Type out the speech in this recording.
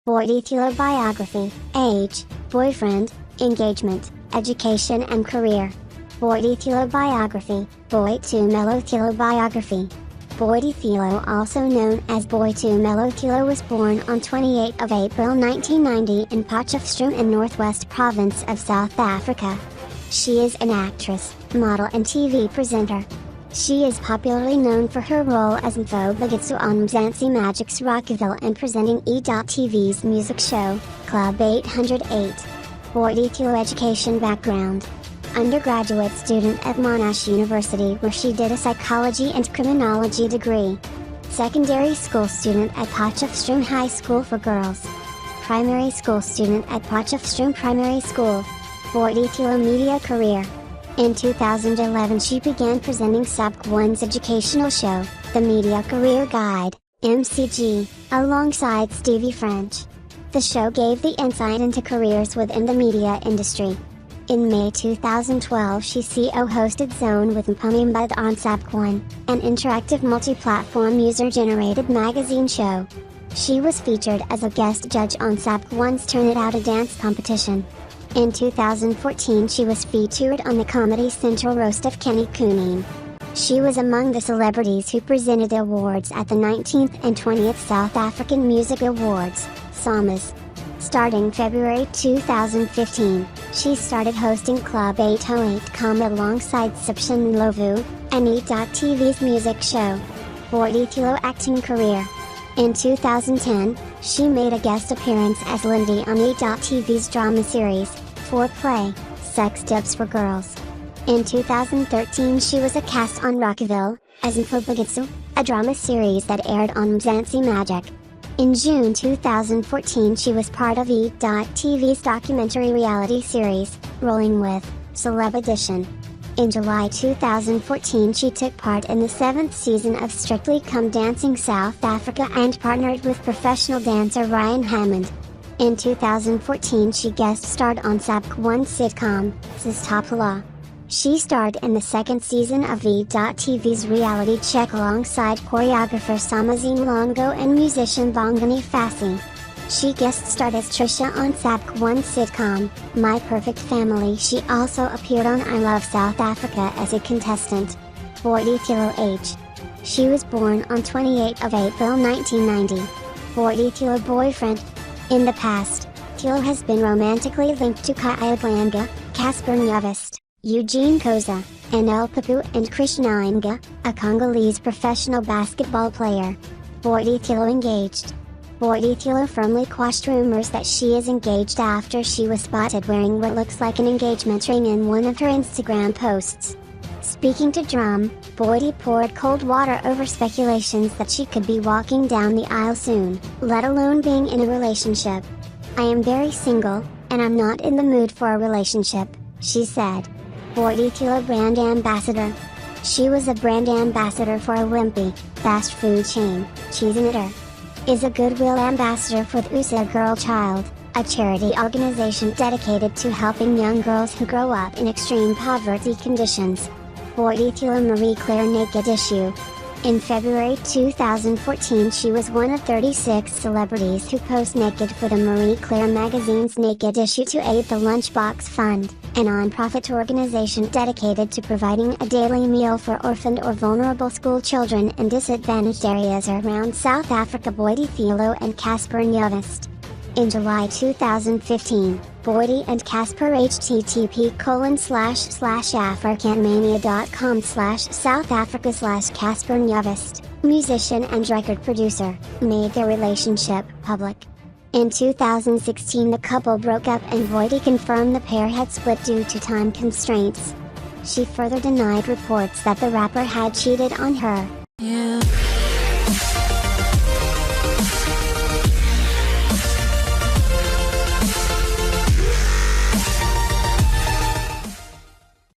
Boity Thulo Biography, Age, Boyfriend, Engagement, Education and Career. Boity Thulo Biography, Boitumelo Thulo Biography. Boity Thulo, also known as Boitumelo Thulo, was born on 28 April 1990 in Potchefstroom in Northwest Province of South Africa. She is an actress, model and TV presenter. She is popularly known for her role as Mpho Bogatsu on Mzansi Magic's Rockville and presenting E.TV's music show, Club 808. Boity Thulo education background. Undergraduate student at Monash University, where she did a psychology and criminology degree. Secondary school student at Potchefstroom High School for Girls. Primary school student at Potchefstroom Primary School. Boity Thulo media career. In 2011 she began presenting SUBCRIBE's educational show, The Media Career Guide, MCG, alongside Stevie French. The show gave the insight into careers within the media industry. In May 2012 she co-hosted Zone with Mpho Bogatsu on SUBCRIBE, an interactive multi-platform user-generated magazine show. She was featured as a guest judge on SUBCRIBE's Turn It Out a Dance competition. In 2014 she was featured on the Comedy Central roast of Connie. She was among the celebrities who presented awards at the 19th and 20th South African Music Awards, SUPRISE. Starting February 2015, she started hosting Club 808 alongside Dlathu, and E.TV's music show. Boity Thulo acting career. In 2010, she made a guest appearance as Lindy on E.TV's drama series, Foreplay, Sex Tips for Girls. In 2013 she was a cast on Rockville, as Mpho Bogatsu, a drama series that aired on Mzansi Magic. In June 2014 she was part of E.TV's documentary reality series, Rolling With, Celeb Edition. In July 2014 she took part in the 7th season of Strictly Come Dancing South Africa and partnered with professional dancer Ryan Hammond. In 2014 she guest starred on SUBCRIBE's sitcom, Zistapala. She starred in the 2nd season of E.TV's reality check alongside choreographer Samazine Longo and musician Bongani Fassi. She guest starred as Trisha on SUBCRIBE's sitcom, My Perfect Family. She also appeared on I Love South Africa as a contestant. Boity Thulo age. She was born on 28 April 1990. Boity Thulo boyfriend. In the past, Thulo has been romantically linked to Kaya Blanga, Casper Nyovest, Eugene Koza, Anel Papu and Krishna Inga, a Congolese professional basketball player. Boity Thulo engaged. Boity Thulo firmly quashed rumors that she is engaged after she was spotted wearing what looks like an engagement ring in one of her Instagram posts. Speaking to Drum, Boity poured cold water over speculations that she could be walking down the aisle soon, let alone being in a relationship. I am very single, and I'm not in the mood for a relationship, she said. Boity Thulo brand ambassador. She was a brand ambassador for a Wimpy, fast food chain, Cheese Knitter. Is a Goodwill ambassador for the USA Girl Child, a charity organization dedicated to helping young girls who grow up in extreme poverty conditions. Boity Thulo Marie Claire naked issue. In February 2014 she was one of 36 celebrities who posed naked for the Marie Claire magazine's Naked issue to aid the Lunchbox Fund, a non-profit organization dedicated to providing a daily meal for orphaned or vulnerable school children in disadvantaged areas around South Africa. Boity Thulo and Casper Nyovest. In July 2015, Boity and Casper http://africanmania.com/South Africa/Casper Nyovest, musician and record producer, made their relationship public. In 2016 the couple broke up and Boity confirmed the pair had split due to time constraints. She further denied reports that the rapper had cheated on her.